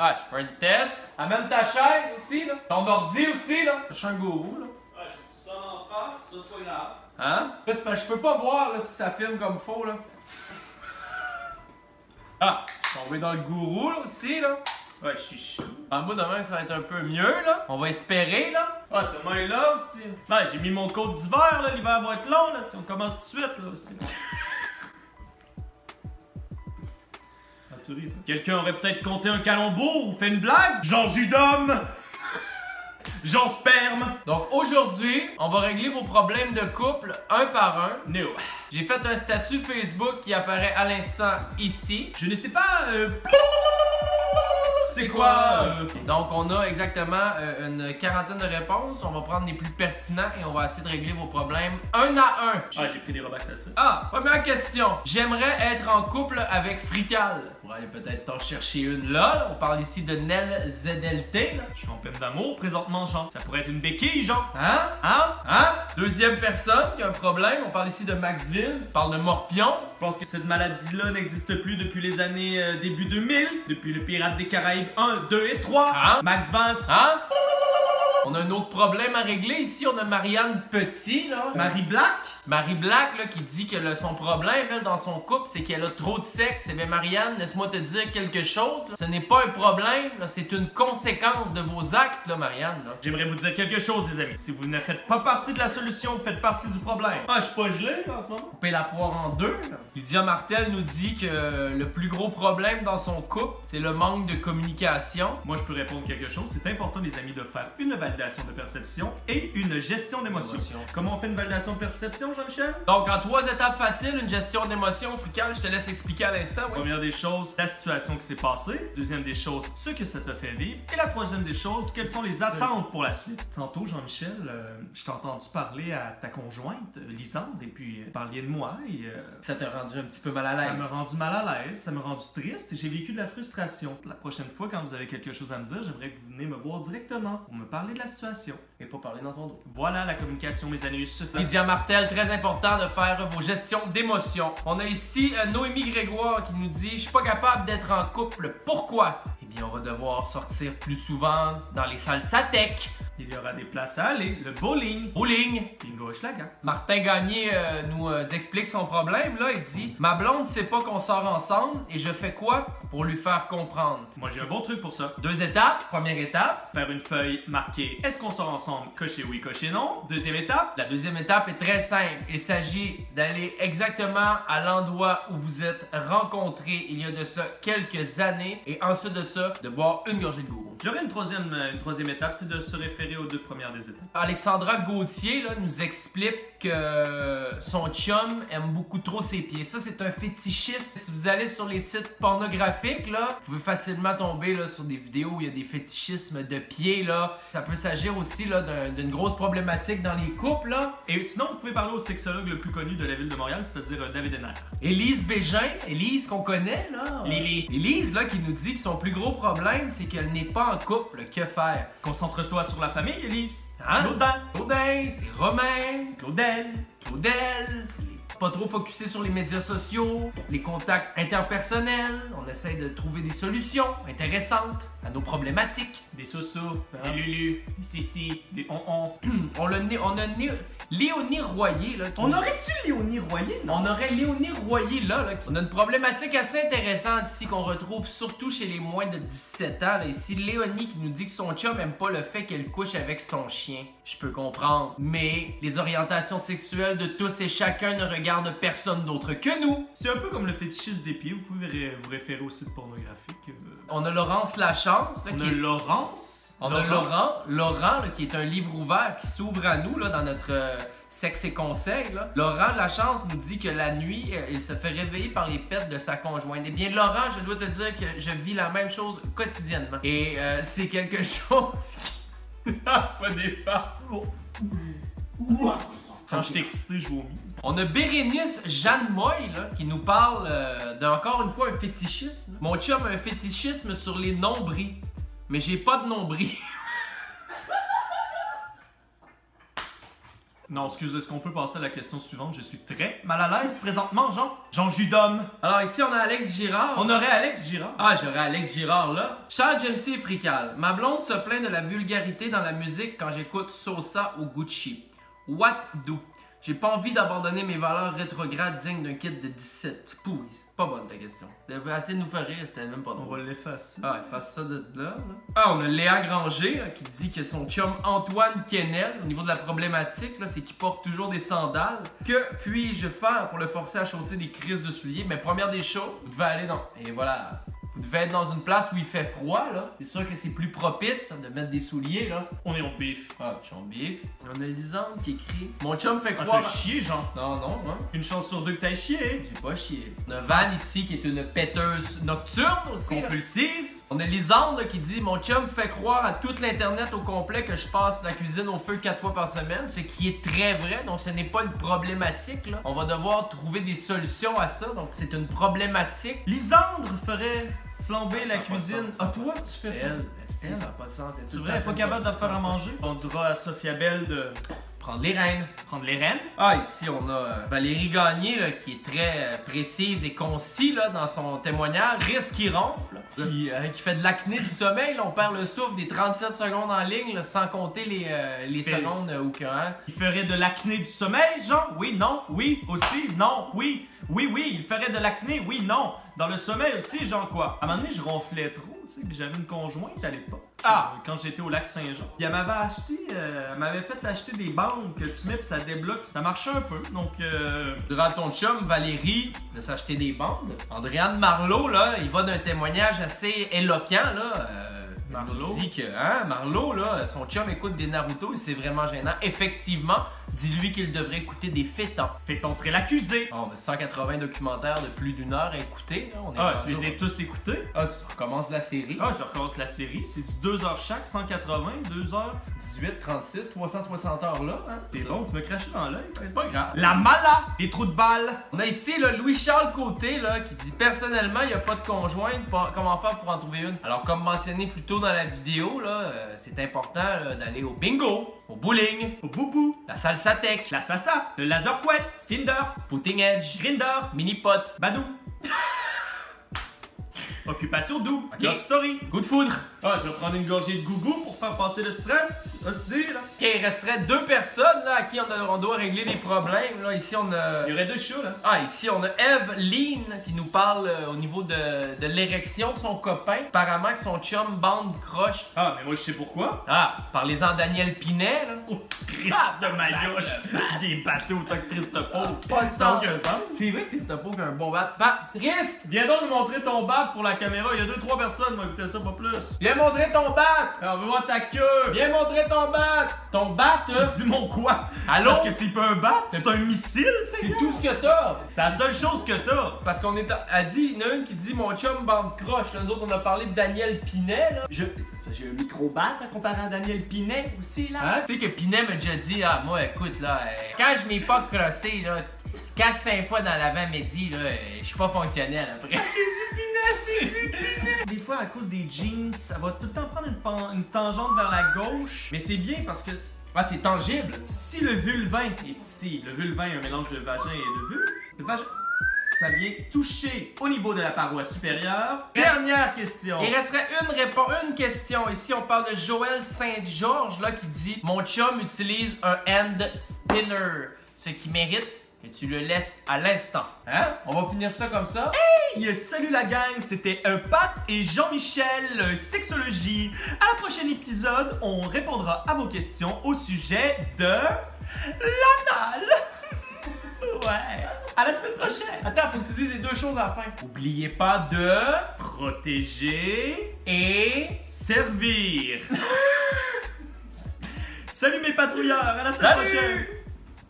Ah, je fais une test. Amène ta chaise aussi, là. Ton ordi aussi, là. Cherche un gourou, là. Ouais, j'ai du son en face, ça c'est pas grave. Hein? Là, c'est parce que je peux pas voir, là, si ça filme comme faux, là. Ah, on va dans le gourou, là, aussi, là. Ouais, je suis chaud. En bout demain, ça va être un peu mieux, là. On va espérer, là. Ah, Thomas est là aussi. Ouais, j'ai mis mon coat d'hiver, là. L'hiver va être long, là. Si on commence tout de suite, là aussi. Ah, tu ris, toi. Quelqu'un aurait peut-être compté un calembour ou fait une blague? Jean jus d'homme! Jean sperme! Donc aujourd'hui, on va régler vos problèmes de couple un par un. No. J'ai fait un statut Facebook qui apparaît à l'instant ici. Je ne sais pas, c'est quoi? Donc on a exactement une quarantaine de réponses. On va prendre les plus pertinents et on va essayer de régler vos problèmes un à un. Ah, j'ai pris des robax à ça. Ah, première question. J'aimerais être en couple avec Frical. On pourrait aller peut-être t'en chercher une là. On parle ici de Nel ZLT. Là. Je suis en peine d'amour présentement, Jean. Ça pourrait être une béquille, Jean. Hein? Hein? Hein? Deuxième personne qui a un problème. On parle ici de Maxville. On parle de Morpion. Je pense que cette maladie-là n'existe plus depuis les années début 2000. Depuis le Pirate des Caraïbes 1, 2 et 3. Hein? Max Vance. Hein? On a un autre problème à régler. Ici, on a Marianne Petit, là. Marie Black. Marie Black, là, qui dit que son problème, elle, dans son couple, c'est qu'elle a trop de sexe. Eh bien, Marianne, laisse-moi te dire quelque chose. Là. Ce n'est pas un problème, c'est une conséquence de vos actes, là, Marianne. Là. J'aimerais vous dire quelque chose, les amis. Si vous ne faites pas partie de la solution, vous faites partie du problème. Ah, je suis pas gelé en ce moment. Couper la poire en deux. Là. Lydia Martel nous dit que le plus gros problème dans son couple, c'est le manque de communication. Moi, je peux répondre quelque chose. C'est important, les amis, de faire une validation de perception et une gestion d'émotion. Comment on fait une validation de perception, Jean-Michel? Donc, en 3 étapes faciles, une gestion d'émotion, Frical, je te laisse expliquer à l'instant. Oui. Première des choses, la situation qui s'est passée. Deuxième des choses, ce que ça t'a fait vivre. Et la troisième des choses, quelles sont les attentes pour la suite. Tantôt, Jean-Michel, je t'ai entendu parler à ta conjointe, Lisande, et puis parliez de moi. Et, ça t'a rendu un petit peu mal à l'aise. Ça m'a rendu mal à l'aise, ça m'a rendu triste et j'ai vécu de la frustration. La prochaine fois, quand vous avez quelque chose à me dire, j'aimerais que vous venez me voir directement pour me parler de la situation. Et pas parler dans ton dos. Voilà la communication, mes anus. Lydia Martel, très important de faire vos gestions d'émotions. On a ici Noémie Grégoire qui nous dit « Je suis pas capable d'être en couple. Pourquoi? » Eh bien, on va devoir sortir plus souvent dans les salles Satec. Il y aura des places à aller, le bowling. Bowling. Bingo Hochelaga. Martin Gagné nous explique son problème. Là, il dit « Ma blonde sait pas qu'on sort ensemble et je fais quoi pour lui faire comprendre? » Moi, j'ai un bon truc pour ça. 2 étapes. Première étape. Faire une feuille marquée « Est-ce qu'on sort ensemble? » Cocher oui, cocher non. Deuxième étape. La deuxième étape est très simple. Il s'agit d'aller exactement à l'endroit où vous êtes rencontrés il y a de ça quelques années et ensuite de ça, de boire une gorgée de gourou. J'aurais une troisième étape, c'est de se référer aux 2 premières des étapes. Alexandra Gauthier là, nous explique que son chum aime beaucoup trop ses pieds. Ça, c'est un fétichisme. Si vous allez sur les sites pornographiques, là, vous pouvez facilement tomber là, sur des vidéos où il y a des fétichismes de pieds. Là. Ça peut s'agir aussi d'une grosse problématique dans les couples. Là. Et sinon, vous pouvez parler au sexologue le plus connu de la ville de Montréal, c'est-à-dire David Henner. Élise Bégin, Élise qu'on connaît, là. Lily. Élise, là, qui nous dit que son plus gros problème, c'est qu'elle n'est pas en couple. Que faire? Concentre-toi sur la famille, Élise. Hein? Claudin. Claudin, c'est Romain, Claudel. Claudel, pas trop focusé sur les médias sociaux, les contacts interpersonnels. On essaie de trouver des solutions intéressantes à nos problématiques. Des sosos, des lulus, des sissi, des on. On a Léonie Royer, là. On aurait-tu Léonie Royer? Non? On aurait Léonie Royer, là. On a une problématique assez intéressante ici qu'on retrouve surtout chez les moins de 17 ans. Là. Ici, Léonie qui nous dit que son chum aime pas le fait qu'elle couche avec son chien. Je peux comprendre. Mais les orientations sexuelles de tous et chacun ne regardent personne d'autre que nous. C'est un peu comme le fétichisme des pieds. Vous pouvez vous référer au site pornographique. On a Laurence Lachance. Là, on a Laurence. On a Laurent là, qui est un livre ouvert qui s'ouvre à nous là, dans notre sexe et conseils. Là. Laurent Lachance nous dit que la nuit, il se fait réveiller par les pets de sa conjointe. Eh bien, Laurent, je dois te dire que je vis la même chose quotidiennement. Et c'est quelque chose qui... pas des farces. Quand je suis excité, je vomis. On a Bérénice Jeanne Moy là, qui nous parle d'encore une fois un fétichisme. Mon chum a un fétichisme sur les nombrils. Mais j'ai pas de nombril. Non, excusez, est-ce qu'on peut passer à la question suivante? Je suis très mal à l'aise présentement, Jean. Jean Judhomme. Alors ici, on a Alex Girard. On aurait Alex Girard. Ah, j'aurais Alex Girard là. Cher Jamesy et Frical, ma blonde se plaint de la vulgarité dans la musique quand j'écoute Sosa ou Gucci. What do? J'ai pas envie d'abandonner mes valeurs rétrogrades dignes d'un kid de 17. Pourri, c'est pas bonne ta question. Tu devrais essayer de nous faire rire, c'était même pas On drôle. va l'effacer. Ah, efface ça de là. Ah, on a Léa Granger là, qui dit que son chum Antoine Kennel, au niveau de la problématique, c'est qu'il porte toujours des sandales. Que puis-je faire pour le forcer à chausser des crises de souliers? Mais première des choses, vous devez aller dans... Et voilà... Vous devez être dans une place où il fait froid, là. C'est sûr que c'est plus propice de mettre des souliers, là. On est en bif. Ah, je suis en bif. On a Lisande qui écrit. Mon chum fait Ah, croire. t'as chié, Jean. Non, non, hein. Une chance sur deux que t'as chié. J'ai pas chié. On a Van ici qui est une péteuse nocturne aussi. là. Compulsif. On a Lisande là, qui dit mon chum fait croire à toute l'internet au complet que je passe la cuisine au feu 4 fois par semaine, ce qui est très vrai, donc ce n'est pas une problématique là. On va devoir trouver des solutions à ça, donc c'est une problématique. Lisandre ferait flamber Ah, la ça a pas de cuisine. sens. Ah, toi, tu fais Elle, Elle. ça n'a pas de sens. C'est vrai, elle est pas capable de faire à manger. On dira à Sophia Bell de Prendre les rênes. prendre les rênes. Ah, ici, on a Valérie Gagné, là, qui est très précise et concis là, dans son témoignage. Risque qui ronfle, qui fait de l'acné du sommeil. Là, on perd le souffle des 37 secondes en ligne, là, sans compter les secondes où que... Hein. Il ferait de l'acné du sommeil, Jean? Oui, non, oui, aussi, non, oui. Oui, oui, il ferait de l'acné, oui, non. Dans le sommeil aussi, Jean, quoi. À un moment donné, je ronflais trop, tu sais, puis j'avais une conjointe à l'époque. Ah! Quand j'étais au lac Saint-Jean. Puis elle m'avait fait acheter des bandes que tu mets puis ça débloque. Ça marchait un peu, donc Durant ton chum, Valérie, de s'acheter des bandes. Andréane Marleau, là, il va d'un témoignage assez éloquent, là. Marleau? Il dit que, hein, Marleau, là, son chum écoute des Naruto et c'est vraiment gênant. Effectivement, dis-lui qu'il devrait écouter des fétons. fait entrer l'accusé. Oh, mais 180 documentaires de plus d'1 heure à écouter, là. On est Ah, rendu je les ai tous écoutés. Ah, tu recommences la série. Ah, je recommence la série. C'est du 2 heures chaque, 180, 2 heures. 18, 36, 360 heures là, hein. T'es bon, tu me crachais dans l'œil. C'est pas grave. La mala, les trous de balles. On a ici là, Louis-Charles Côté là, qui dit personnellement, il n'y a pas de conjointe, comment faire pour en trouver une? Alors, comme mentionné plus tôt dans la vidéo, là, c'est important d'aller au bingo, au bowling, Au boubou, la salsa tech, la sasa, le laser quest, Tinder, Putting Edge, Grinder, mini-pot, Badou. Occupation doux, Ok. Love Story. coup de foudre. Ah, je vais prendre une gorgée de gougou pour faire passer le stress. Aussi, là. Ok, il resterait 2 personnes là, à qui on doit régler des problèmes. Là. Ici, on a... Il y aurait 2 chats, là. Ah, ici, on a Eve Lean qui nous parle au niveau de l'érection de son copain. Apparemment que son chum bande croche. Ah, mais moi, je sais pourquoi. Ah, parlez-en à Daniel Pinet, là. Oh, Christ de maillot. Il est battu autant que Christophe. Pas de Ça n'a sens. aucun sens. C'est vrai que t'es pas qu'un bon bat. Triste! Viens donc nous montrer ton bat pour la caméra. Il y a 2-3 personnes, moi, écoutez ça, pas plus. Viens montrer ton bat! Alors, on veut voir ta queue. Viens montrer ton bat! Ton bat, là, Dis-moi quoi? Allô? Parce que c'est pas un bat, c'est un missile, c'est tout ce que t'as! C'est la seule chose que t'as. Parce qu'on est. Elle dit, il y en a une qui dit mon chum bande croche. Là, nous autres, on a parlé de Daniel Pinet, là. J'ai un micro-bat comparé à Daniel Pinet aussi, là. Hein? Tu sais que Pinet m'a déjà dit, ah, moi, écoute, là, quand je m'ai pas crossé, là, 4-5 fois dans l'avant-midi, là, je suis pas fonctionnel après. Des fois, à cause des jeans, ça va tout le temps prendre une tangente vers la gauche. Mais c'est bien parce que Ah, c'est tangible! si le vulvain est ici, le vulvain est un mélange de vagin et de vulve, le vagin, ça vient toucher au niveau de la paroi supérieure. Dernière question. Il resterait une question. Ici, on parle de Joël Saint-Georges, là, qui dit mon chum utilise un hand spinner, ce qui mérite que tu le laisses à l'instant. Hein? On va finir ça comme ça. Hey, salut la gang, c'était Pat et Jean-Michel, Sexologie. À la prochaine épisode, on répondra à vos questions au sujet de l'anal. Ouais. À la semaine prochaine. Attends, faut que tu dises les 2 choses à la fin. Oubliez pas de... Protéger Et... servir. Salut mes patrouilleurs, à la semaine Salut! prochaine.